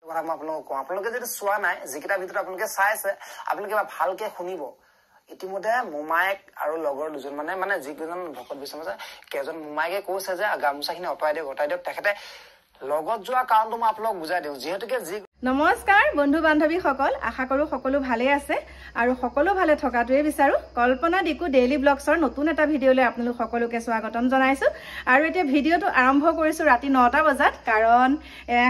কথা মই আপোনালোকক কওঁ, আপোনালোকে যদি চোৱা নাই, যিকেইটা ভিতৰত আপোনালোকে চাই আছে, আপোনালোকে ভালকে শুনিব। ইতিমধ্যে মোমায়েক আৰু লগৰ দুজন মানে যিকেইজন ভকত বিষ্ণু আছে, কেইজন মোমায়েকে কৈছে যে গামোচাখিনি অঁতৰাই দিয়ক। তেখেতে লগত যোৱা কাৰণটো মই আপোনালোকক বুজাই দিওঁ। যিহেতুকে নমস্কাৰ বন্ধু বান্ধৱীসকল, আশা কৰোঁ সকলো ভালে আছে আৰু সকলো ভালে থকাটোৱে বিচাৰোঁ। কল্পনা ডিকু ডেইলি ব্লগছৰ নতুন এটা ভিডিঅ'লৈ আপোনালোক সকলোকে স্বাগতম জনাইছোঁ। আৰু এতিয়া ভিডিঅ'টো আৰম্ভ কৰিছোঁ ৰাতি 9টা বজাত, কাৰণ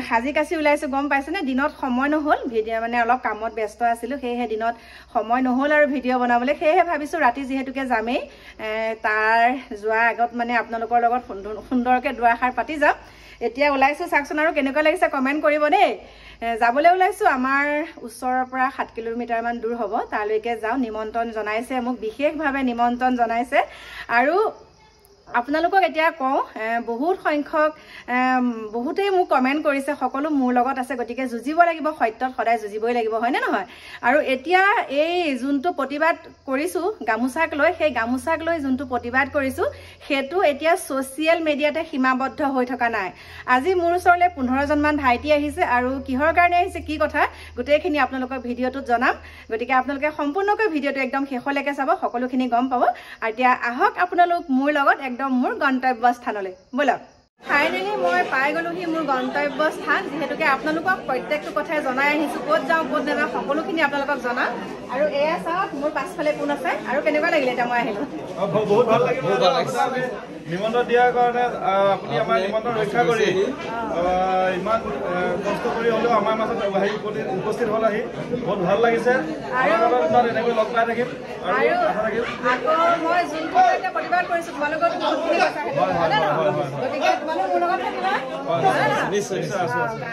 সাজি কাচি ওলাইছোঁ। গম পাইছেনে, দিনত সময় নহ'ল, ভিডিঅ' মানে অলপ কামত ব্যস্ত আছিলোঁ, সেয়েহে দিনত সময় নহ'ল আৰু ভিডিঅ' বনাবলৈ। সেয়েহে ভাবিছোঁ ৰাতি যিহেতুকে যামেই, তাৰ যোৱাৰ আগত মানে আপোনালোকৰ লগত সুন্দৰকৈ দুআষাৰ পাতি যাম। এতিয়া ওলাইছোঁ, চাওকচোন আৰু কেনেকুৱা লাগিছে কমেণ্ট কৰিব দেই। যাবলৈ ওলাইছোঁ, আমাৰ ওচৰৰ পৰা 7 কিলোমিটাৰমান দূৰ হ'ব, তালৈকে যাওঁ। নিমন্ত্ৰণ জনাইছে মোক, বিশেষভাৱে নিমন্ত্ৰণ জনাইছে। আৰু আপোনালোকক এতিয়া কওঁ, বহুত সংখ্যক বহুতেই মোক কমেণ্ট কৰিছে, সকলো মোৰ লগত আছে, গতিকে যুঁজিব লাগিব, সত্যত সদায় যুঁজিবই লাগিব, হয়নে নহয়? আৰু এতিয়া এই যোনটো প্ৰতিবাদ কৰিছোঁ গামোচাক লৈ, সেই গামোচাক লৈ যোনটো প্ৰতিবাদ কৰিছোঁ, সেইটো এতিয়া ছ'চিয়েল মিডিয়াতে সীমাবদ্ধ হৈ থকা নাই। আজি মোৰ ওচৰলৈ 15জনমান ভাইটি আহিছে, আৰু কিহৰ কাৰণে আহিছে, কি কথা, গোটেইখিনি আপোনালোকক ভিডিঅ'টোত জনাম। গতিকে আপোনালোকে সম্পূৰ্ণকৈ ভিডিঅ'টো একদম শেষলৈকে চাব, সকলোখিনি গম পাব। আৰু এতিয়া আহক আপোনালোক মোৰ লগত একদম মোৰ গন্তব্যস্থানলৈ, ব'লক। ফাইনেলি মই পাই গ'লোহি মোৰ গন্তব্যস্থান। যিহেতুকে আপোনালোকক প্ৰত্যেকটো কথাই জনাই আহিছোঁ, ক'ত যাওঁ ক'ত নাযাওঁ সকলোখিনি আপোনালোকক জনাম। আৰু এয়া চাওক, মোৰ পাছফালে কোন আছে, আৰু কেনেকুৱা লাগিলে এতিয়া মই আহিলোঁ? বহুত ভাল লাগিল। নিমন্ত্ৰণ দিয়াৰ কাৰণে আপুনি আমাৰ নিমন্ত্ৰণ ৰক্ষা কৰি ইমান কষ্ট কৰি হ'লেও আমাৰ মাজত উপস্থিত হ'ল, আহি বহুত ভাল লাগিছে। এনেকৈ লগ পাই থাকিম আৰু আকৌ মই যোনটো প্ৰতিবাদ কৰিছোঁ তোমালোকৰ বহুতখিনি কথা, গতিকে তোমালোক মোৰ লগত থাকিবা।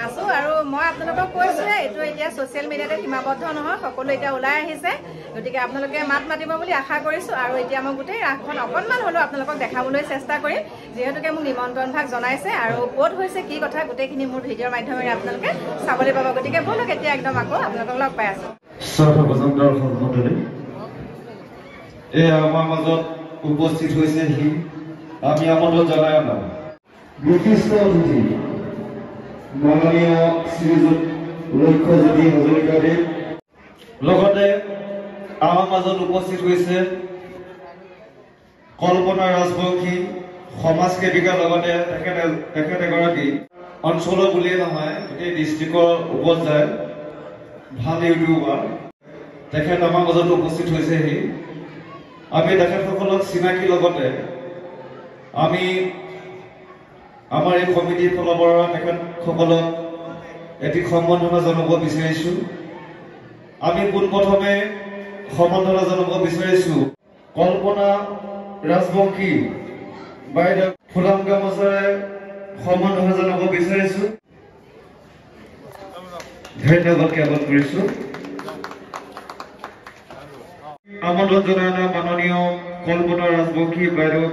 আছোঁ। আৰু মই আপোনালোকক কৈছোঁহে, এইটো এতিয়া ছ'চিয়েল মিডিয়াতে সীমাবদ্ধ নহয়, সকলো এতিয়া ওলাই আহিছে। গতিকে আপোনালোকে মাত মাতিব বুলি আশা কৰিছোঁ। আৰু এতিয়া মই গোটেই ৰাসখন অকণমান হ'লেও আপোনালোকক দেখাবলৈ চেষ্টা কৰিম, যিহেতুকে মোক নিমন্ত্ৰণ ভাগ জনাইছে। আৰু ক'ত হৈছে কি কথা গোটেইখিনি মোৰ ভিডিঅ'ৰ মাধ্যমেৰে আপোনালোকে চাবলৈ পাব। গতিকে ব'লক এতিয়া একদম আকৌ আপোনালোকক লগ পাই আছোঁ। আমাৰ মাজত উপস্থিত হৈছেহি, আমি আমন্ত্ৰণ জনাই আনো বিশিষ্ট অতিথি মাননীয় শ্ৰীযুত লক্ষ্যজ্যোতি হাজৰিকাদেৱ। লগতে আমাৰ মাজত উপস্থিত হৈছে কল্পনা ৰাজবংশী, সমাজ সেৱিকা। লগতে তেখেত এগৰাকী অঞ্চলৰ বুলিয়েই নহয়, গোটেই ডিষ্ট্ৰিক্টৰ ওপৰত যায় ভাল ইউটিউবাৰ। তেখেত আমাৰ মাজত উপস্থিত হৈছেহি। আমি তেখেতসকলক চিনাকি, লগতে আমি আমাৰ এই কমিটিৰ ফালৰ পৰা তেখেতসকলক এটি সম্বৰ্ধনা জনাব বিচাৰিছোঁ। আমি পোনপ্ৰথমে সম্বৰ্ধনা জনাব বিচাৰিছোঁ কল্পনা ৰাজবংশী বাইদেউ, ফুলাম গামোচাৰে সম্বৰ্ধনা জনাব বিচাৰিছোঁ। ধন্যবাদ জ্ঞাপন কৰিছোঁ। আমন্ত্ৰণ জনাই অনা মাননীয় কল্পনা ৰাজবংশী বাইদেউ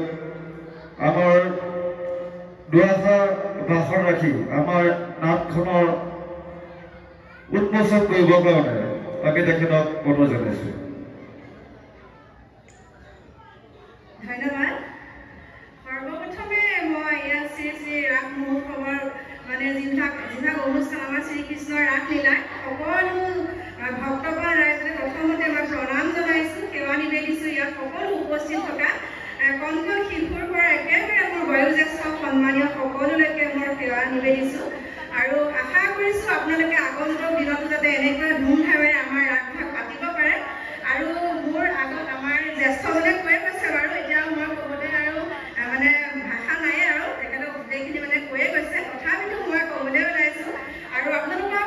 আমাৰ দুআষাৰ ভাষণ ৰাখি আমাৰ নাটখনৰ উন্মোচন কৰিবৰ কাৰণে আমি তেখেতক অনুৰোধ জনাইছোঁ। ধন্যবাদ। সৰ্বপ্ৰথমে মই ইয়াত শ্ৰী ৰাস মহোৎসৱৰ যিভাগ অনুষ্ঠান আমাৰ শ্ৰীকৃষ্ণৰ ৰাসলীলা, সকলো ভক্তগণ ৰাইজে প্ৰথমতে মই প্ৰণাম জনাইছোঁ, সেৱা নিবেদিছোঁ। ইয়াত সকলো উপস্থিত থকা কণ কণ শিশুৰ পৰা একেবাৰে মোৰ বয়োজ্যেষ্ঠ সন্মানীয় সকলোলৈকে মই সেৱা নিবেদিছোঁ। আৰু আশা কৰিছোঁ আপোনালোকে আগন্তুক দিনতো যাতে এনেকৈ ধুমধামেৰে আমাৰ ৰাসভাগ পাতিব পাৰে। আৰু মোৰ আগত আমাৰ জ্যেষ্ঠজনে কৈ গৈছে বাৰু, এতিয়া মই ক'বলৈ আৰু ভাষা নাই, আৰু তেখেতক গোটেইখিনি কৈয়ে গৈছে, তথাপিতো মই ক'বলৈ ওলাইছোঁ। আৰু আপোনালোকৰ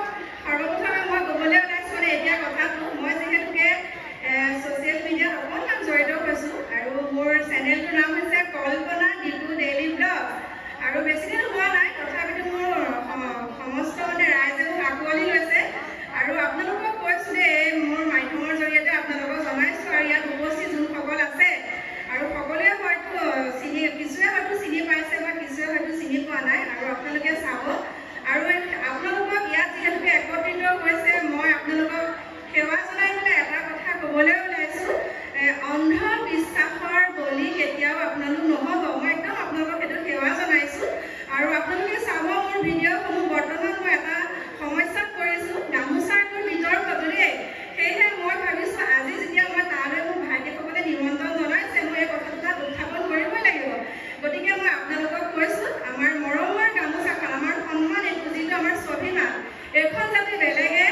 এইখন যাতে বেলেগে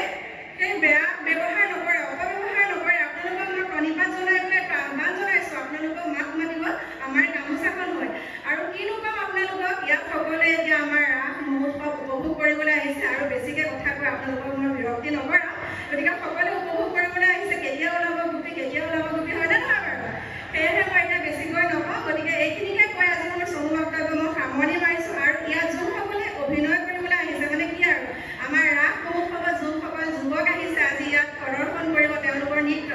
সেই বেয়া ব্যৱহাৰ নকৰে, অপব্যৱহাৰ নকৰে। আপোনালোকক মই প্ৰণিপাত জনাই পেলাই আহ্বান জনাইছোঁ, আপোনালোকক মাত মাতিব আমাৰ গামোচাখন হয়। আৰু কিনো কাম আপোনালোকক, ইয়াত সকলোৱে এতিয়া আমাৰ ৰাস মহোৎসৱ উপভোগ কৰিবলৈ আহিছে আৰু বেছিকৈ কথা কৈ আপোনালোকক মই বিৰক্তি নকৰাম। গতিকে সকলোৱে উপভোগ কৰিবলৈ আহিছে, কেতিয়া ওলাব গোপী, কেতিয়া ওলাব গোপী, হয়নে নহয় বাৰু? সেয়েহে মই এতিয়া বেছিকৈ নকওঁ। গতিকে এইখিনিকে কৈ আজি মই চমু বক্তব্য মই সামৰণি মাৰিছোঁ। আৰু ইয়াত যোনসকলে অভিনয় কৰিবলৈ আহিছে, মানে কি আৰু আমাৰ ৰাস মহোৎসৱত যোনসকল যুৱক আহিছে আজি ইয়াত প্ৰদৰ্শন কৰিব তেওঁলোকৰ নৃত্য,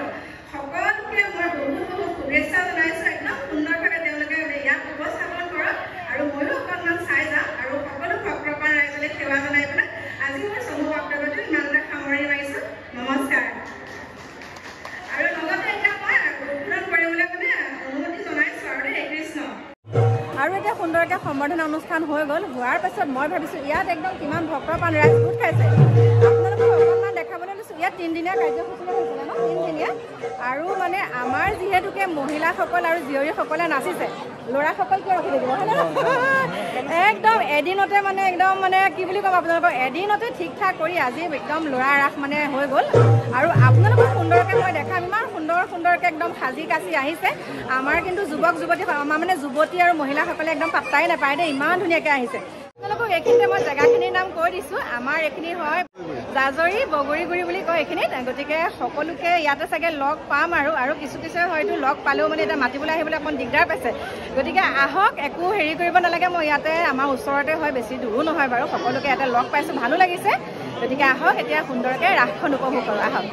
সকলোকে মই বহুত শুভেচ্ছা জনাইছোঁ। একদম সুন্দৰভাৱে তেওঁলোকে ইয়াত উপস্থাপন কৰক আৰু ময়ো অকণমান চাই যাম আৰু সকলো ভক্তপ্ৰাণ ৰাইজলৈ সেৱা জনাই পেলাই আজি মই চমু বক্তব্যটো ইমানতে সামৰণি মাৰিছোঁ। নমস্কাৰ। আৰু লগতে এতিয়া মই উদ্বোধন কৰিবলৈ মানে অনুমতি জনাইছোঁ আৰু দেই। কৃষ্ণ। আৰু এতিয়া সুন্দৰকৈ সম্বৰ্ধনা অনুষ্ঠান হৈ গ'ল। হোৱাৰ পাছত মই ভাবিছোঁ ইয়াত একদম কিমান ভক্তপ্ৰাণ ৰাইজ গোট খাইছে, আপোনালোকক অকণমান দেখাবলৈ লৈছোঁ। ইয়াত 3 দিনীয়া কাৰ্যসূচী হৈছিলে ন, 3 দিনীয়া। আৰু মানে আমাৰ যিহেতুকে মহিলাসকল আৰু জীয়ৰীসকলে নাচিছে, ল'ৰাসকল কিয় ৰখি থাকিব, হয়নে? একদম এদিনতে মানে একদম মানে কি বুলি ক'ম আপোনালোকক, এদিনতে ঠিক ঠাক কৰি আজি একদম ল'ৰা ৰাস মানে হৈ গ'ল। আৰু আপোনালোকক সুন্দৰকৈ মই দেখাম, ইমান সুন্দৰকৈ একদম সাজি কাচি আহিছে। আমাৰ কিন্তু যুৱক যুৱতী, আমাৰ মানে যুৱতী আৰু মহিলাসকলে একদম পাত্তাই নাপায় দেই, ইমান ধুনীয়াকৈ আহিছে। আপোনালোকক এইখিনিতে মই জেগাখিনিৰ নাম কৈ দিছোঁ। আমাৰ এইখিনি হয় জাজৰি বগৰীগুৰি বুলি কয় এইখিনিত। গতিকে সকলোকে ইয়াতে চাগে লগ পাম আৰু কিছু হয়তো লগ পালেও মানে এতিয়া মাতিবলৈ আহিবলৈ অকণ দিগদাৰ পাইছে। গতিকে আহক, একো হেৰি কৰিব নালাগে। মই ইয়াতে আমাৰ ওচৰতে হয়, বেছি দূৰো নহয় বাৰু। সকলোকে ইয়াতে লগ পাইছোঁ, ভালো লাগিছে। গতিকে আহক এতিয়া সুন্দৰকৈ ৰাসখন উপভোগ কৰোঁ, আহক।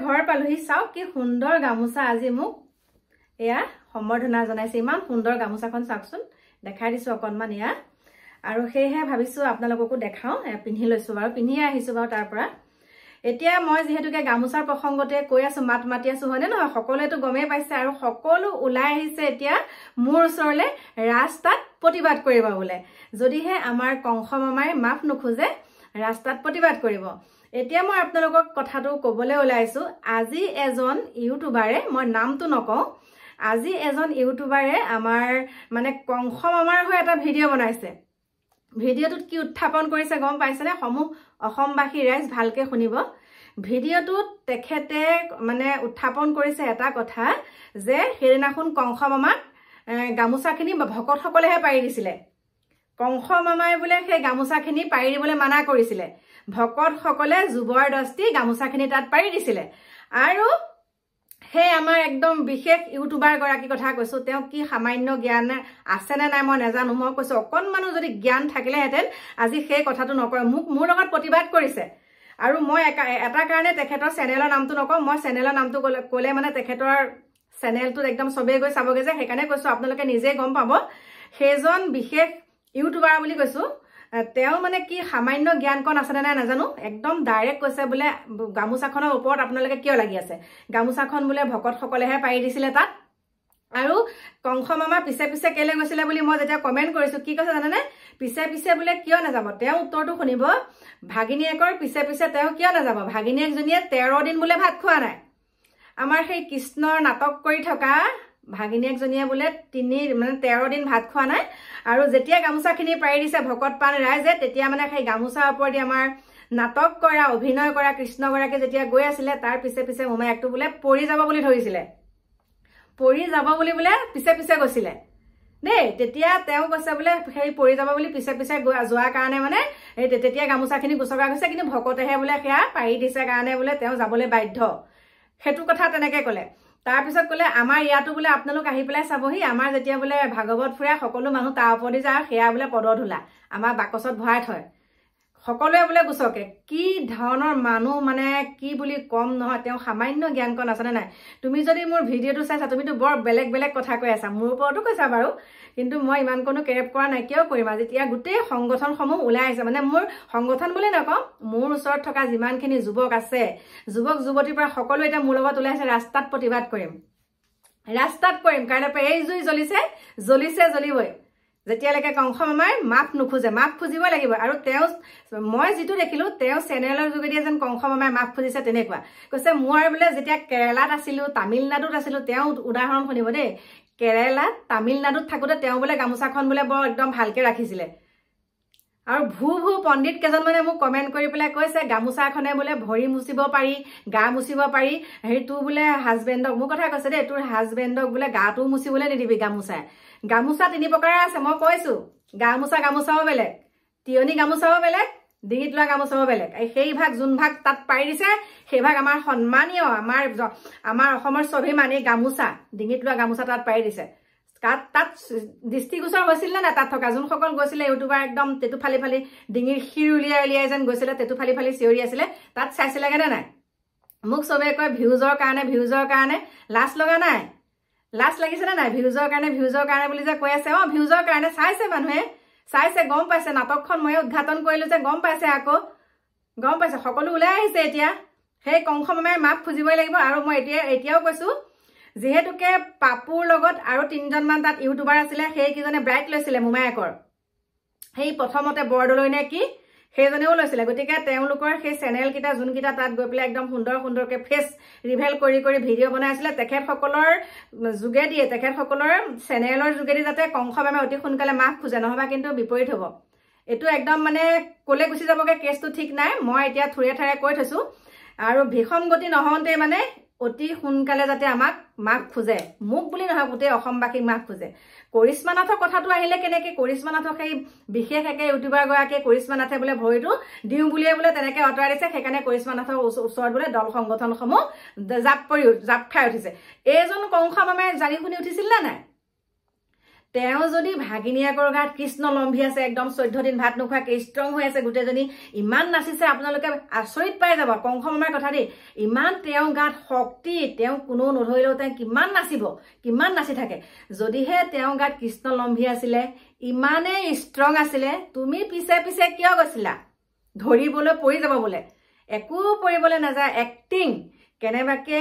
ঘৰ পালোহি চাওক কি সুন্দৰ গামোচা আজি মোক এয়া সম্বৰ্ধনা জনাইছে ইমান সুন্দৰ গামোচাখন চাওকচোন দেখাই দিছো অকনমান ইয়া আৰু সেয়েহে ভাবিছোঁ আপোনালোককো দেখাওঁ পিন্ধি লৈছোঁ বাৰু পিন্ধিয়ে আহিছোঁ বাৰু তাৰ পৰা এতিয়া মই যিহেতুকে গামোচাৰ প্ৰসংগতে কৈ আছোঁ মাত মাতি আছোঁ হয়নে নহয় সকলোৱেতো গমেই পাইছে আৰু সকলো ওলাই আহিছে এতিয়া মোৰ ওচৰলৈ ৰাস্তাত প্ৰতিবাদ কৰিব বোলে যদিহে আমাৰ কংস মামাই মাফ নোখোজে ৰাস্তাত প্ৰতিবাদ কৰিব এতিয়া মই আপোনালোকক কথাটো ক'বলৈ ওলাইছোঁ আজি এজন ইউটিউবাৰে মই নামটো নকওঁ আজি এজন ইউটিউবাৰে আমাৰ মানে কংস মামাৰ হৈ এটা ভিডিঅ' বনাইছে ভিডিঅ'টোত কি উত্থাপন কৰিছে গম পাইছেনে সমূহ অসমবাসী ৰাইজ ভালকে শুনিব ভিডিঅ'টোত তেখেতে মানে উত্থাপন কৰিছে এটা কথা যে সেইদিনাখন কংস মামাক গামোচাখিনি ভকতসকলেহে পাৰি দিছিলে কংস মামাই বোলে সেই গামোচাখিনি পাৰি দিবলৈ মানা কৰিছিলে ভকতসকলে জবৰদস্তি গামোচাখিনি তাত পাৰি দিছিলে আৰু সেই আমাৰ একদম বিশেষ ইউটিউবাৰ গৰাকী কথা কৈছোঁ তেওঁ কি সামান্য জ্ঞান আছেনে নাই মই নাজানো মই কৈছোঁ অকণমানো যদি জ্ঞান থাকিলেহেঁতেন আজি সেই কথাটো নকয় মোৰ লগত প্ৰতিবাদ কৰিছে আৰু মই এটা কাৰণে তেখেতৰ চেনেলৰ নামটো নকওঁ মই চেনেলৰ নামটো ক'লে মানে তেখেতৰ চেনেলটোত একদম চবেই গৈ চাবগৈ যে সেইকাৰণে কৈছোঁ আপোনালোকে নিজেই গম পাব সেইজন বিশেষ ইউটিউবাৰ বুলি কৈছোঁ তেওঁ মানে কি সামান্য জ্ঞানকণ আছেনে নাই নাজানো একদম ডাইৰেক্ট কৈছে বোলে গামোচাখনৰ ওপৰত আপোনালোকে কিয় লাগি আছে গামোচাখন বোলে ভকতসকলেহে পাৰি দিছিলে তাত আৰু কংস মামা পিছে পিছে কেলে গৈছিলে বুলি মই যেতিয়া কমেণ্ট কৰিছোঁ কি কৈছে জানেনে পিছে পিছে বোলে কিয় নাযাব তেওঁ উত্তৰটো শুনিব ভাগিনীয়েকৰ পিছে পিছে তেওঁ কিয় নাযাব ভাগিনীয়েকজনীয়ে 13 দিন বোলে ভাত খোৱা নাই আমাৰ সেই কৃষ্ণৰ নাটক কৰি থকা ভাগিনীয়েকজনীয়ে বোলে 13 দিন ভাত খোৱা নাই আৰু যেতিয়া গামোচাখিনি পাৰি দিছে ভকত পান ৰাইজে তেতিয়া মানে সেই গামোচাৰ ওপৰতে আমাৰ নাটক কৰা অভিনয় কৰা কৃষ্ণগৰাকী যেতিয়া গৈ আছিলে তাৰ পিছে পিছে মোমায়েকটো বোলে পৰি যাব বুলি ধৰিছিলে পৰি যাব বুলি বোলে পিছে পিছে গৈছিলে দেই তেতিয়া তেওঁ কৈছে বোলে সেই পৰি যাব বুলি পিছে পিছে যোৱাৰ কাৰণে মানে এই তেতিয়া গামোচাখিনি গুচকা গৈছে কিন্তু ভকতেহে বোলে সেয়া পাৰি দিছে কাৰণে বোলে তেওঁ যাবলৈ বাধ্য সেইটো কথা তেনেকৈ ক'লে তাৰপিছত ক'লে আমাৰ ইয়াতো বোলে আপোনালোক আহি পেলাই চাবহি আমাৰ যেতিয়া বোলে ভাগৱত ফুৰা সকলো মানুহ তাৰ ওপৰতে যায় সেয়া বোলে পদধূলা আমাৰ বাকচত ভৰাই থয় সকলোৱে বোলে গুচকে কি ধৰণৰ মানুহ মানে কি বুলি কম নহয় তেওঁ সামান্য জ্ঞানকণ আছেনে নাই তুমি যদি মোৰ ভিডিঅ'টো চাইছা তুমিতো বৰ বেলেগ বেলেগ কথা কৈ আছা মোৰ ওপৰতো কৈছা বাৰু কিন্তু মই ইমান কোনো কেৰেপ কৰা নাই কিয় কৰিম আজি এতিয়া গোটেই সংগঠনসমূহ ওলাই আহিছে মানে মোৰ সংগঠন বুলি নকওঁ মোৰ ওচৰত থকা যিমানখিনি যুৱক আছে যুৱক যুৱতীৰ পৰা সকলো এতিয়া মোৰ লগত ওলাই আহিছে ৰাস্তাত প্ৰতিবাদ কৰিম কাইলৈৰ পৰা এই জুই জ্বলিবই যেতিয়ালৈকে কংস মামাই মাফ নোখোজে মাফ খুজিব লাগিব আৰু তেওঁ মই যিটো দেখিলোঁ তেওঁ চেনেলৰ যোগেদি যেন কংস মামাই মাফ খুজিছে তেনেকুৱা কৈছে মই বোলে যেতিয়া কেৰেলাত আছিলোঁ তামিলনাডুত আছিলোঁ তেওঁ উদাহৰণ শুনিব দেই কেৰেলাত তামিলনাডুত থাকোঁতে তেওঁ বোলে গামোচাখন বোলে বৰ একদম ভালকৈ ৰাখিছিলে আৰু ভূ পণ্ডিত কেইজনমানে মোক কমেণ্ট কৰি পেলাই কৈছে গামোচাখনে বোলে ভৰি মুচিব পাৰি গা মুচিব পাৰি হেৰি তোৰ বোলে হাজবেণ্ডক মোৰ কথা কৈছে দেই তোৰ হাজবেণ্ডক বোলে গাটো মুচিবলৈ নিদিবি গামোচা 3 প্ৰকাৰৰ আছে মই কৈছোঁ গামোচাও বেলেগ তিয়নি গামোচাও বেলেগ ডিঙিত লোৱা গামোচাও বেলেগ সেই ভাগ যোন ভাগ তাত পাৰি দিছে সেই ভাগ আমাৰ সন্মানীয় আমাৰ অসমৰ স্বাভিমানী গামোচা ডিঙিত লোৱা গামোচা তাত পাৰি দিছে তাত দৃষ্টিগোচৰ হৈছিল নে তাত থকা যোনসকল গৈছিলে ইউটিউবাৰ একদম তেটু ফালি ডিঙিৰ শিৰ উলিয়াই যেন গৈছিলে তেটু ফালি চিঞৰি আছিলে তাত চাইছিলেগে নে নাই মোক চবেই কয় ভিউজৰ কাৰণে লাজ লগা নাই লাজ লাগিছেনে নাই ভিউজৰ কাৰণে বুলি যে কৈ আছে ভিউজৰ কাৰণে চাইছে মানুহে চাইছে গম পাইছে নাটকখন মই উদ্ঘাটন কৰিলোঁ যে গম পাইছে সকলো ওলাই আহিছে এতিয়া সেই কংস মামাই মাফ খুজিবই লাগিব আৰু মই এতিয়াও কৈছোঁ যিহেতুকে পাপুৰ লগত আৰু 3জনমান তাত ইউটিউবাৰ আছিলে সেইকেইজনে ব্ৰাইট লৈছিলে মোমায়েকৰ সেই প্ৰথমতে বৰদলৈ নে কি সেইজনেও লৈছিলে গতিকে তেওঁলোকৰ সেই চেনেলকেইটা যোনকেইটা তাত গৈ পেলাই একদম সুন্দৰকৈ ফেচ ৰিভেল কৰি ভিডিঅ' বনাই আছিলে তেখেতসকলৰ যোগেদিয়ে তেখেতসকলৰ চেনেলৰ যোগেদি যাতে কংস মামাই অতি সোনকালে মাফ খোজে নহবা কিন্তু বিপৰীত হ'ব এইটো একদম মানে ক'লে গুচি যাবগৈ কেছটো ঠিক নাই মই এতিয়া থুৰে ঠাৰে কৈ থৈছোঁ আৰু ভীষণ গতি নহওঁতে মানে অতি সোনকালে যাতে আমাক মাফ খোজে মোক বুলি নহয় গোটেই অসমবাসীক মাফ খোজে কৰিশ্মা নাথৰ কথাটো আহিলে কেনেকৈ কৰিশ্মা নাথক সেই বিশেষ একে ইউটিউবাৰ গৰাকীয়ে কৰিশ্মা নাথে বোলে ভৰিটো দিওঁ বুলিয়ে বোলে তেনেকৈ আঁতৰাই দিছে সেইকাৰণে কৰিশ্মা নাথৰ ওচৰত বোলে দল সংগঠনসমূহ জাপ খাই উঠিছে এইজন কংস মামাই জানি শুনি উঠিছিল নে নাই তেওঁ যদি ভাগিনীয়েকৰ গাত কৃষ্ণ লম্ভি আছে একদম 14 দিন ভাত নোখোৱাকে ষ্ট্ৰং হৈ আছে গোটেইজনী ইমান নাচিছে আপোনালোকে আচৰিত পাই যাব কংস মামাৰ কথা দেই ইমান তেওঁ গাত শক্তি তেওঁ কোনো নধৰিলেও তেওঁ কিমান নাচিব কিমান নাচি থাকে যদিহে তেওঁ গাত কৃষ্ণ লম্ভি আছিলে ইমানে ষ্ট্ৰং আছিলে তুমি পিছে পিছে কিয় গৈছিলা ধৰিবলৈ পৰি যাব বোলে একো পৰিবলৈ নাযায় এক্টিং কেনেবাকে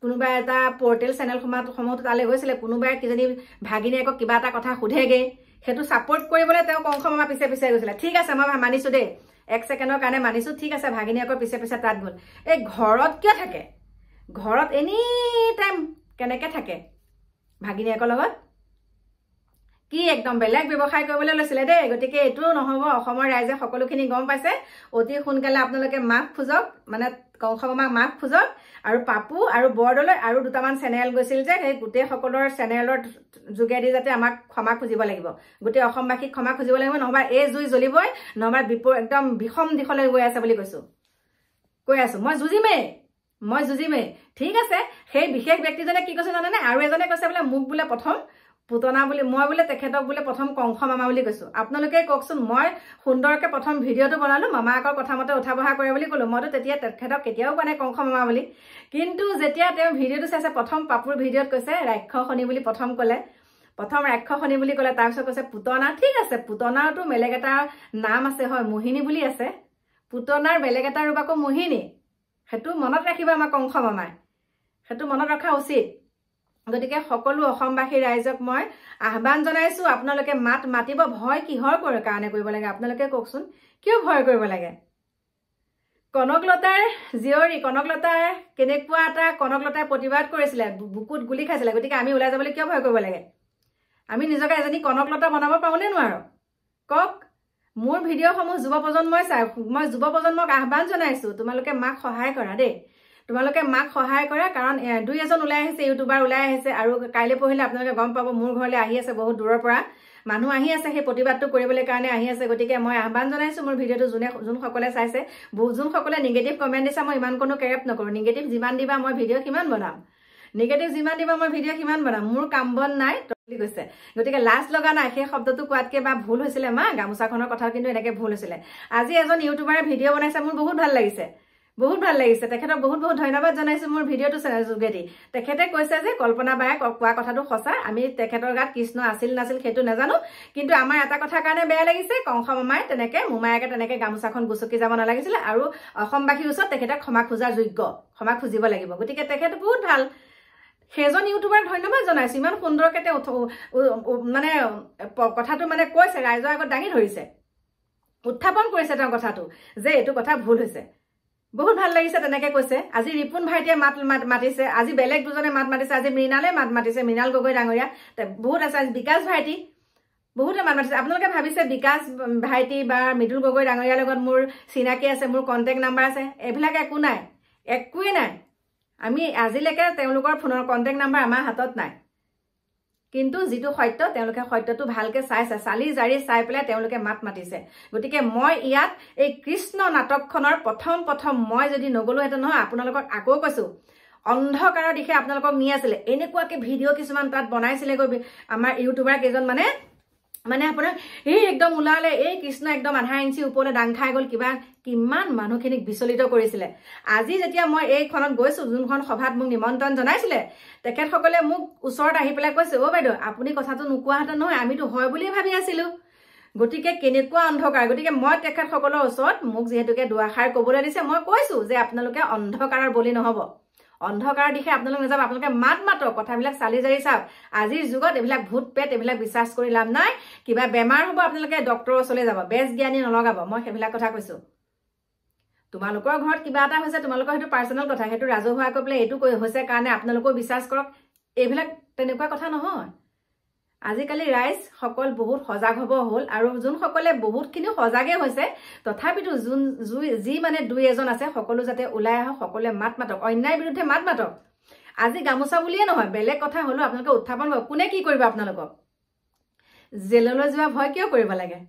কোনোবা এটা পোৰ্টেল চেনেল সময়ত তালে গৈছিলে কোনোবাই কিজনী ভাগিনীয়েকক কিবা এটা কথা সুধেগে হেতু সাপোৰ্ট কৰিবলৈ তেওঁ কংস মামা পিছে পিছে গৈছিলে ঠিক আছে মই মানিছো দেই 1 সেকেন্ডৰ কাৰণে মানিছো ঠিক আছে ভাগিনীয়েকৰ পিছে পিছে তাত গল এই ঘৰত কিয় থাকে ঘৰত এনি টাইম কেনেকে থাকে ভাগিনীয়েকৰ লগত কি একদম বেলেগ ব্যৱসায় কৰিবলৈ লৈছিলে দেই গতিকে এটো নহব অসমৰ ৰাইজে সকলোখিনি গম পাইছে অতি সোনকালে আপোনালোকে মাফ খুজক মানে কংস মামাক মাফ খুজক আৰু পাপু আৰু বৰদলৈ আৰু দুটামান চেনেল গৈছিল যে সেই গোটেই সকলৰ চেনেলৰ যোগেদি যাতে আমাক ক্ষমা খুজিব লাগিব গোটেই অসমবাসীক ক্ষমা খুজিব লাগিব নহবা এই জুই জ্বলিবই নহবা একদম বিষম দিশলৈ গৈ আছে বুলি কৈ আছো মই যুজিমে ঠিক আছে সেই বিশেষ ব্যক্তিজনে কি কৈছে জানেনে আৰু এজনে কৈছে বোলে মোক বোলে প্ৰথম পুতনা বুলি মই বোলে তেখেতক বোলে প্ৰথম কংস মামা বুলি কৈছো আপোনালোকে কওকচোন মই সুন্দৰকে প্ৰথম ভিডিঅটো বনালো মামাকৰ কথা মতে উঠা বহা কৰে বুলি কলো মইতো তেতিয়া তেখেতক কেতিয়াও কোৱা নাই কংস মামা বুলি কিন্তু যেতিয়া তেওঁ ভিডিঅটো চাইছে প্ৰথম পাপুৰ ভিডিঅত কৈছে ৰাক্ষসনী বুলি প্ৰথম ৰাক্ষসনী বুলি কলে তাৰপিছত কৈছে পুতনা ঠিক আছে পুতনাৰটো বেলেগ এটা নাম আছে হয় মোহিনী বুলি আছে পুতনাৰ বেলেগ এটা ৰূপ আকৌ মোহিনী হেতু মনত ৰাখিবা আমাৰ কংস মামাই হেতু মনত ৰখা উচিত গতিকে সকলো অসমবাসী ৰাইজক মই আহ্বান জনাইছো আপোনালোকে মাতিব ভয় কিহৰ কাৰণে কৰিব লাগে আপোনালোকে কওকচোন কিয় ভয় কৰিব লাগে কনকলতাৰ জিয়ৰী কনকলতাৰ কেনেকুৱা এটা কনকলতাৰ প্ৰতিবাদ কৰিছিলে বুকুত গুলি খাইছিলে গতিকে আমি ওলাই যাবলৈ কিয় ভয় কৰিব লাগে আমি নিজকে এজনী কনকলতা বনাব পাৰোনে নোৱাৰো কক মোৰ ভিডিঅ'সমূহ যুৱ প্ৰজন্মই চাই মই যুৱ প্ৰজন্মক আহ্বান জনাইছো তোমালোকে মাক সহায় কৰা দেই তোমালোকে মাক সহায় কৰা কাৰণ দুই এজন ওলাই আহিছে ইউটিউবাৰ ওলাই আহিছে আৰু কাইলে পহিলে আপোনালোকে গম পাব মোৰ ঘৰলৈ আহি আছে বহুত দূৰৰ পৰা মানুহ আহি আছে সেই প্ৰতিবাদটো কৰিবলৈ কাৰণে আহি আছে গতিকে মই আহ্বান জনাইছো মোৰ ভিডিঅ'টো যোন সকলে চাইছে যোন সকলে নিগেটিভ কমেন্ট দিছে মই ইমান কোনো কেৰেপ নকৰো নিগেটিভ যিমান দিবা মই ভিডিঅ' কিমান বনাম মোৰ কাম বন নাই বুলি কৈছে গতিকে লাজ লগা নাই সেই শব্দটো কোৱাতকে বা ভুল হৈছিলে মা গামোচাখনৰ কথা কিন্তু এনেকে ভুল হৈছিলে আজি এজন ইউটিউবাৰে ভিডিঅ' বনাইছে মোৰ বহুত ভাল লাগিছে তেখেতক বহুত ধন্যবাদ জনাইছো মোৰ ভিডিঅ'টো যোগেদি তেখেতে কৈছে যে কল্পনা বায়ে কোৱা কথাটো সঁচা আমি তেখেতৰ গাত কৃষ্ণ আছিল নাছিল সেইটো নাজানো কিন্তু আমাৰ এটা কথা কাৰণে বেয়া লাগিছে কংস মামাই তেনেকে মোমায়েকে তেনেকে গামোচাখন গুচকি যাব নালাগিছিল আৰু অসমবাসীৰ ওচৰত তেখেতে ক্ষমা খোজাৰ যোগ্য ক্ষমা খুজিব লাগিব গতিকে তেখেত বহুত ভাল সেইজন ইউটিউবাৰ ধন্যবাদ জনাইছো ইমান সুন্দৰকে মানে কথাটো মানে কৈছে ৰাইজৰ আগত দাঙি ধৰিছে উত্থাপন কৰিছে তেওঁ কথাটো যে এইটো কথা ভুল হৈছে বহুত ভাল লাগিছে তেনেকে কৈছে আজি ৰিপুন ভাইটিয়ে মাতিছে আজি বেলেগ দুজনে মাতিছে আজি মৃণালে মাতিছে মৃণাল গগৈ ডাঙৰীয়া বহুত আছে আজি বিকাশ ভাইটি বহুতে মাতিছে আপোনালোকে ভাবিছে বিকাশ ভাইটি বা মৃদুল গগৈ ডাঙৰীয়াৰ লগত মোৰ চিনাকি আছে মোৰ কন্টেক্ট নাম্বাৰ আছে এইবিলাক একোৱে নাই আমি আজিলৈকে তেওঁলোকৰ ফোনৰ কন্টেক্ট নাম্বাৰ আমাৰ হাতত নাই কিন্তু যেটো সত্য তেওঁলোকে সত্যটো ভালকে চাইছে চালি জাৰি চাই পেলাই তেওঁলোকে মাতিছে গতিকে মই ইয়াত এই কৃষ্ণ নাটকখনৰ প্ৰথম মই যদি নগলো হেতে নহয় আপোনালোকক আকৌ কৈছো অন্ধকাৰৰ দিশে আপোনালোকক নি আছিল এনেকুৱাকে ভিডিঅ' কিছুমান তাত বনাইছিলে গৈ আমাৰ ইউটিউবাৰ কেজন মানে আপোনাৰ এই একদম উলালে এই কৃষ্ণ একদম আধা ইঞ্চি ওপৰলৈ ডাং খাই গল কিমান মানুহখিনিক বিচলিত কৰিছিলে আজি যেতিয়া মই এইখনত গৈছো যোনখন সভাত মোক নিমন্ত্ৰণ জনাইছিলে তেখেতসকলে মোক ওচৰত আহি পেলাই কৈছে ও বাইদেউ আপুনি কথাটো নোকোৱাহতে নহয় আমিতো হয় বুলি ভাবি আছিলো গতিকে কেনেকুৱা অন্ধকাৰ গতিকে মই তেখেতসকলৰ ওচৰত মোক যেহেতুকে দুআষাৰ ক'বলৈ দিছে মই কৈছো যে আপোনালোকে অন্ধকাৰৰ বলি নহব অন্ধকাৰৰ দিশে আপোনালোক নাযাব আপোনালোকে মাতক কথাবিলাক চালি জাৰি চাওক আজিৰ যুগত এইবিলাক ভূত পেট এইবিলাক বিশ্বাস কৰি লাভ নাই কিবা বেমাৰ হ'ব আপোনালোকে ডক্টৰৰ ওচৰলৈ যাব বেজ জ্ঞানী নলগাব মই সেইবিলাক কথা কৈছো তোমালোকৰ ঘৰত কিবা এটা হৈছে তোমালোকৰ হেতু পাৰ্সোনাল কথা হেতু ৰাজহুৱা কৈ পেলাই এটো কৈ হৈছে কাৰণে আপোনালোকও বিশ্বাস কৰক এইবিলাক তেনেকুৱা কথা নহয় আজিকালি ৰাইজ সকল বহুত সজাগ হ'ব হ'ল আৰু যোন সকলে বহুতখিনি সজাগে হৈছে তথাপিতো যি মানে দুই এজন আছে সকলো যাতে ওলাই আহক সকলে মাতক অন্যায় বিৰুদ্ধে মাতক আজি গামোচা বুলিয়ে নহয় বেলেগ কথা হলো আপোনালোকে উত্থাপন কৰিব কোনে কি কৰিব আপোনালোকক জেললৈ যোৱা ভয় কিয় কৰিব লাগে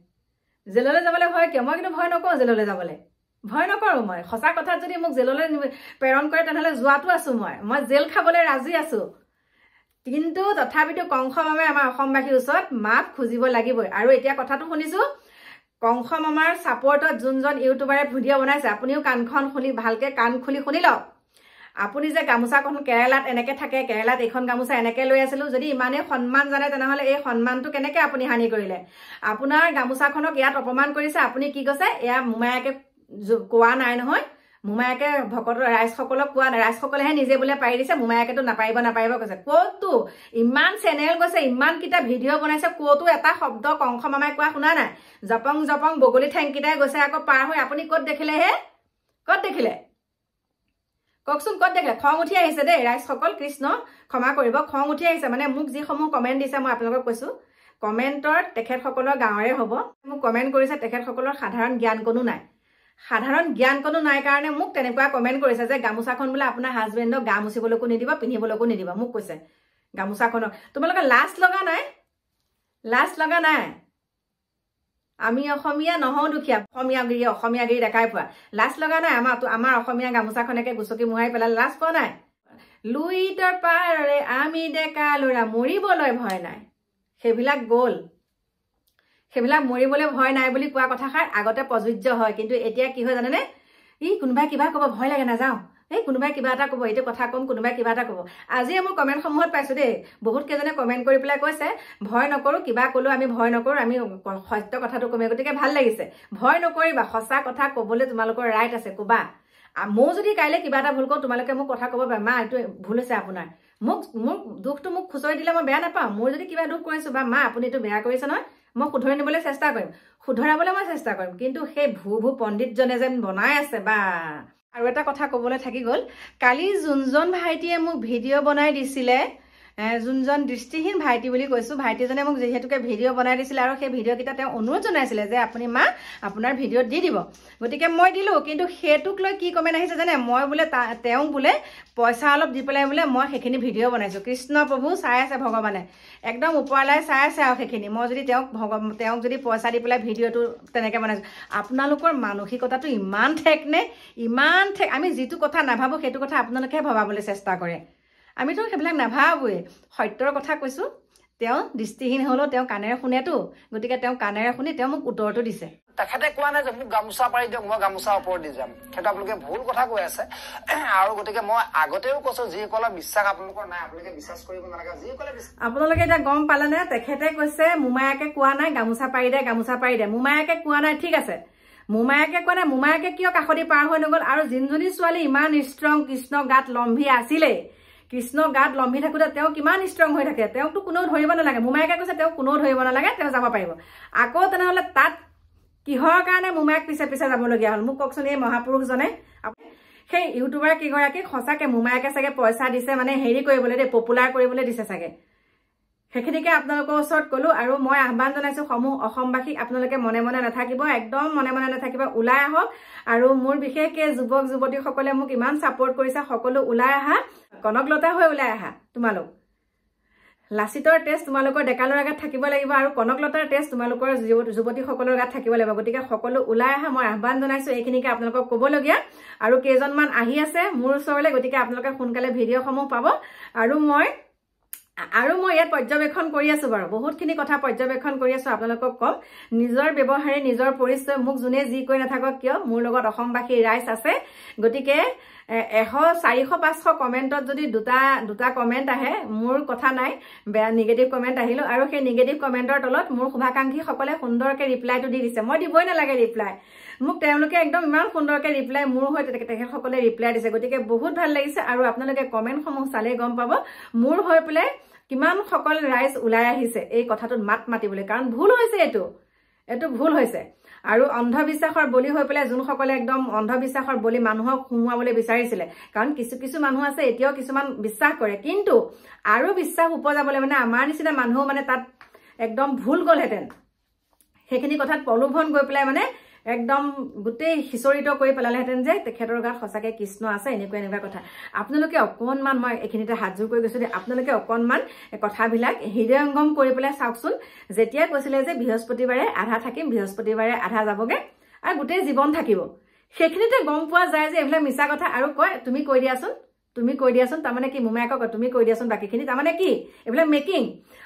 জেললৈ যাবলৈ ভয় কিয় মই কিন্তু ভয় নকৰো জেললৈ যাবলৈ ভয় নকৰো মই সঁচা কথা যদি মোক জেললৈ প্ৰেৰণ কৰে তেনেহলে যোৱাটো আছো মই জেল খাবলৈ ৰাজি আছো কিন্তু তথাপিতো কংস মামাই আমাৰ অসমবাসীৰ ওচৰত মাপ খুজিব লাগিবই আৰু এতিয়া কথাটো শুনিছো কংস মামাৰ সাপোৰ্টত যোনজন ইউটিউবাৰে ভিডিঅ' বনাইছে আপুনিও কাণখন খুলি ভালকে কাণ খুলি শুনি লওক আপুনি যে গামোচাখন কেৰালাত এনেকে থাকে কেৰালাত এইখন গামোচা এনেকে লৈ আছিলো যদি ইমানে সন্মান জানে তেনেহলে এই সন্মানটো কেনেকে আপুনি হানি কৰিলে আপোনাৰ গামোচাখনক ইয়াত অপমান কৰিছে আপুনি কি কৈছে এয়া মুমায়াকে কোৱা নাই নহয় মুমায়াকে ভকতৰ ৰাইজসকলক কোৱা নাই ৰাইজসকলেহে নিজে বোলে পাৰি দিছে মুমায়াকেতো নাপাৰিব কৈছে ক'তো ইমান চেনেল গৈছে ইমান কিটা ভিডিঅ' বনাইছে ক'তো এটা শব্দ কংস মামাই কোৱা শুনা নাই জপং জপং বগলী ঠেংকিটাই গৈছে আকৌ পাৰ হৈ আপুনি ক'ত দেখিলে হে ক'ত দেখিলে ককচোন ক'ত দেখিলে খং উঠি আহিছে দেই ৰাইজসকল কৃষ্ণ ক্ষমা কৰিব খং উঠি আহিছে মানে মোক যিসমূহ কমেণ্ট দিছে মই আপোনালোকক কৈছো কমেণ্টৰ তেখেতসকলৰ গাঁৱৰে হ'ব মোক কমেণ্ট কৰিছে তেখেতসকলৰ সাধাৰণ জ্ঞান কোনো নাই সাধাৰণ জ্ঞান কোনো নাই কাৰণে মোক তেনেকুৱা কমেণ্ট কৰিছে যে গামোচাখন বোলে আপোনাৰ হাজবেণ্ডক গা মুচিবলৈকো নিদিব পিন্ধিবলৈকো নিদিব মোক কৈছে গামোচাখনৰ তোমালোকে লাজ লগা নাই আমি অসমীয়া নহওঁ দুখীয়া অসমীয়াগিৰি দেখাই পোৱা লাজ লগা নাই আমাৰ অসমীয়া গামোচাখনকে গুচকি মোহাৰি পেলালে লাজ পোৱা নাই লুইতৰ পাৰৰে আমি ডেকা ল'ৰা মৰিবলৈ ভয় নাই সেইবিলাক গ'ল সেইবিলাক মৰিবলৈ ভয় নাই বুলি কোৱা কথাষাৰ আগতে প্ৰযোজ্য হয় কিন্তু এতিয়া কি হয় জানেনে কোনোবাই কিবা ক'ব ভয় লাগে নাযাওঁ কোনোবাই কিবা এটা ক'ব এইটো কথা ক'ম কোনোবাই কিবা এটা ক'ব আজি মোৰ কমেণ্টসমূহত পাইছো দেই বহুত কেইজনে কমেণ্ট কৰি পেলাই কৈছে ভয় নকৰো কিবা ক'লো আমি ভয় নকৰো আমি সত্য কথাটো কমে গতিকে ভাল লাগিছে ভয় নকৰিবা সঁচা কথা ক'বলৈ তোমালোকৰ ৰাইট আছে ক'বা মই যদি কাইলৈ কিবা এটা ভুল কৰোঁ তোমালোকে মোক কথা ক'ব পাৰা মা এইটো ভুল হৈছে আপোনাৰ মোক দুখটো মোক খুচৰি দিলে মই বেয়া নাপাওঁ মোৰ যদি কিবা দুখ কৰিছো বা মা আপুনি এইটো বেয়া কৰিছে নহয় মই শুধৰাই নিবলৈ চেষ্টা কৰিম শুধৰাবলৈ মই চেষ্টা কৰিম কিন্তু সেই ভূ পণ্ডিতজনে যেন বনাই আছে বা আৰু এটা কথা ক'বলৈ থাকি গ'ল কালি যোনজন ভাইটিয়ে মোক ভিডিঅ' বনাই দিছিলে যোনজন দৃষ্টিহীন ভাইটি বুলি কৈছো ভাইটিজনে মোক যিহেতুকে ভিডিঅ' বনাই দিছিলে আৰু সেই ভিডিঅ'কেইটা তেওঁ অনুৰোধ জনাইছিলে যে আপুনি মা আপোনাৰ ভিডিঅ'ত দি দিব গতিকে মই দিলোঁ কিন্তু সেইটোক লৈ কি কমেণ্ট আহিছে জানে মই বোলে তেওঁ বোলে পইচা অলপ দি পেলাই বোলে মই সেইখিনি ভিডিঅ' বনাইছোঁ কৃষ্ণ প্ৰভু চাই আছে ভগৱানে একদম ওপৰলাই চাই আছে আৰু সেইখিনি মই যদি তেওঁক যদি পইচা দি পেলাই ভিডিঅ'টো তেনেকৈ বনাইছোঁ আপোনালোকৰ মানসিকতাটো ইমান ঠেকনে ইমান ঠেক আমি যিটো কথা নাভাবোঁ সেইটো কথা আপোনালোকেহে ভবাবলৈ চেষ্টা কৰে আমিতো সেইবিলাক নাভাবোৱে সত্যৰ কথা কৈছোঁ তেওঁ দৃষ্টিহীন হ'লেও তেওঁ কাণেৰে শুনেতো গতিকে তেওঁ কাণেৰে শুনি তেওঁ মোক উত্তৰটো দিছে তেখেতে কোৱা নাই যে মোক গামোচা পাৰি দিয়ক মই গামোচা ওপৰত দি যাম সেইটো আপোনালোকে ভুল কথা কৈ আছে আৰু গতিকে মই আগতেও কৈছো যিসকলৰ বিশ্বাস আপোনালোকৰ নাই আপোনালোকে বিশ্বাস কৰিব নালাগে যিসকলে আপোনালোকে এতিয়া গম পালেনে তেখেতে কৈছে মুমায়াকে কোৱা নাই গামোচা পাৰি দে মুমায়াকে কোৱা নাই ঠিক আছে মুমায়াকে কোৱা নাই মুমায়াকে কিয় কাষদি পাৰ হৈ নগ'ল আৰু যোনজনী ছোৱালী ইমান ষ্ট্ৰং কৃষ্ণ গাত লম্ভি আছিলে কৃষ্ণ গাত লম্ভি থাকোঁতে তেওঁ কিমান ষ্ট্ৰং হৈ থাকে তেওঁকতো কোনেও ধৰিব নালাগে মুমায়াকে কৈছে তেওঁক কোনেও ধৰিব নালাগে তেওঁ যাব পাৰিব আকৌ তেনেহ'লে তাত কিহৰ কাৰণে মুমায়াক পিছে পিছে যাবলগীয়া হ'ল মোক কওকচোন এই মহাপুৰুষজনে সেই ইউটিউবাৰ কেইগৰাকীক সঁচাকৈ মুমায়াকে চাগে পইচা দিছে মানে হেৰি কৰিবলৈ দেই পপুলাৰ কৰিবলৈ দিছে চাগে সেইখিনিকে আপোনালোকৰ ওচৰত ক'লো আৰু মই আহ্বান জনাইছোঁ সমূহ অসমবাসীক আপোনালোকে মনে মনে নাথাকিব একদম মনে মনে নাথাকিব ওলাই আহক আৰু মোৰ বিশেষকৈ যুৱক যুৱতীসকলে মোক ইমান ছাপোৰ্ট কৰিছে সকলো ওলাই আহা কনকলতা হৈ ওলাই আহা তোমালোক লাচিতৰ টেষ্ট তোমালোকৰ ডেকালৰ আগত থাকিব লাগিব আৰু কনকলতাৰ টেষ্ট তোমালোকৰ যুৱতীসকলৰ গাত থাকিব লাগিব গতিকে সকলো ওলাই আহা মই আহ্বান জনাইছোঁ এইখিনিকে আপোনালোকক ক'বলগীয়া আৰু কেইজনমান আহি আছে মোৰ ওচৰলৈ গতিকে আপোনালোকে সোনকালে ভিডিঅ'সমূহ পাব আৰু মই ইয়াত পৰ্যবেক্ষণ কৰি আছো বাৰু বহুতখিনি কথা পৰ্যবেক্ষণ কৰি আছো আপোনালোকক কম নিজৰ ব্যৱহাৰে নিজৰ পৰিচয় মোক যোনে যি কৈ নাথাকক কিয় মোৰ লগত অসমবাসী ৰাইজ আছে গতিকে 100-400-500 কমেণ্টত যদি দুটা কমেণ্ট আহে মোৰ কথা নাই বেয়া নিগেটিভ কমেণ্ট আহিলো আৰু সেই নিগেটিভ কমেণ্টৰ তলত মোৰ শুভাকাংক্ষীসকলে সুন্দৰকৈ ৰিপ্লাইটো দি দিছে মই দিবই নালাগে ৰিপ্লাই মোক তেওঁলোকে একদম ইমান সুন্দৰকৈ ৰিপ্লাই মোৰ হৈ তেখেতসকলে ৰিপ্লাই দিছে গতিকে বহুত ভাল লাগিছে আৰু আপোনালোকে কমেণ্টসমূহ চালেই গম পাব মোৰ হৈ পেলাই কিমান সকল ৰাইজ ওলাই আহিছে এই কথাটোত মাত মাতিবলৈ কাৰণ ভুল হৈছে এইটো ভুল হৈছে আৰু অন্ধবিশ্বাসৰ বলি হৈ পেলাই যোনসকলে একদম অন্ধবিশ্বাসৰ বলি মানুহক সোমোৱাবলৈ বিচাৰিছিলে কাৰণ কিছু মানুহ আছে এতিয়াও কিছুমান বিশ্বাস কৰে কিন্তু আৰু বিশ্বাস উপজাবলৈ মানে আমাৰ নিচিনা মানুহ মানে তাত একদম ভুল গ'লহেঁতেন সেইখিনি কথাত প্ৰলোভন গৈ পেলাই মানে একদম গোটেই হিচৰিত কৰি পেলালেহেঁতেন যে তেখেতৰ গাত সঁচাকৈ কৃষ্ণ আছে এনেকুৱা কথা আপোনালোকে অকণমান মই এইখিনিতে হাতযোৰ কৰি গৈছোঁ আপোনালোকে অকণমান কথাবিলাক হৃদয়ংগম কৰি পেলাই চাওকচোন যেতিয়া কৈছিলে যে বৃহস্পতিবাৰে আধা থাকিম বৃহস্পতিবাৰে আধা যাবগৈ আৰু গোটেই জীৱন থাকিব সেইখিনিতে গম পোৱা যায় যে এইবিলাক মিছা কথা আৰু কয় তুমি কৈ দিয়াচোন তুমি কৈ দিয়াচোন তাৰমানে কি মোমায়েকক তুমি কৈ দিয়াচোন বাকীখিনি তাৰমানে কি এইবিলাক মেকিং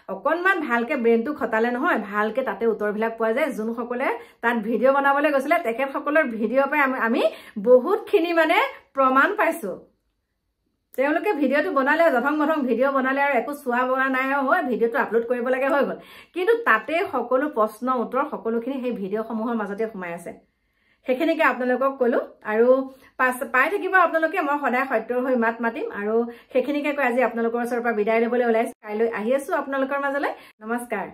অকণমান ভালকে ব্ৰেইনটো খটালে নহয় ভালকে তাতে উত্তৰবিলাক পোৱা যায় যোনসকলে তাত ভিডিঅ' বনাবলৈ গৈছিলে তেখেতসকলৰ ভিডিঅ' পাই আমি বহুতখিনি মানে প্ৰমাণ পাইছোঁ তেওঁলোকে ভিডিঅ'টো বনালে যথং মথং ভিডিঅ' বনালে আৰু একো চোৱা বোৱা নাই হয় ভিডিঅ'টো আপলোড কৰিব লাগে হৈ গ'ল কিন্তু তাতে সকলো প্ৰশ্ন উত্তৰ সকলোখিনি সেই ভিডিঅ'সমূহৰ মাজতে সোমাই আছে সেইখিনিকে আপোনালোকক ক'লো আৰু পাই থাকিব আপোনালোকে মই সদায় সত্যৰ হৈ মাত মাতিম আৰু সেইখিনিকে কৈ আজি আপোনালোকৰ ওচৰৰ পৰা বিদায় ল'বলৈ ওলাইছোঁ কাইলৈ আহি আছোঁ আপোনালোকৰ মাজলৈ নমস্কাৰ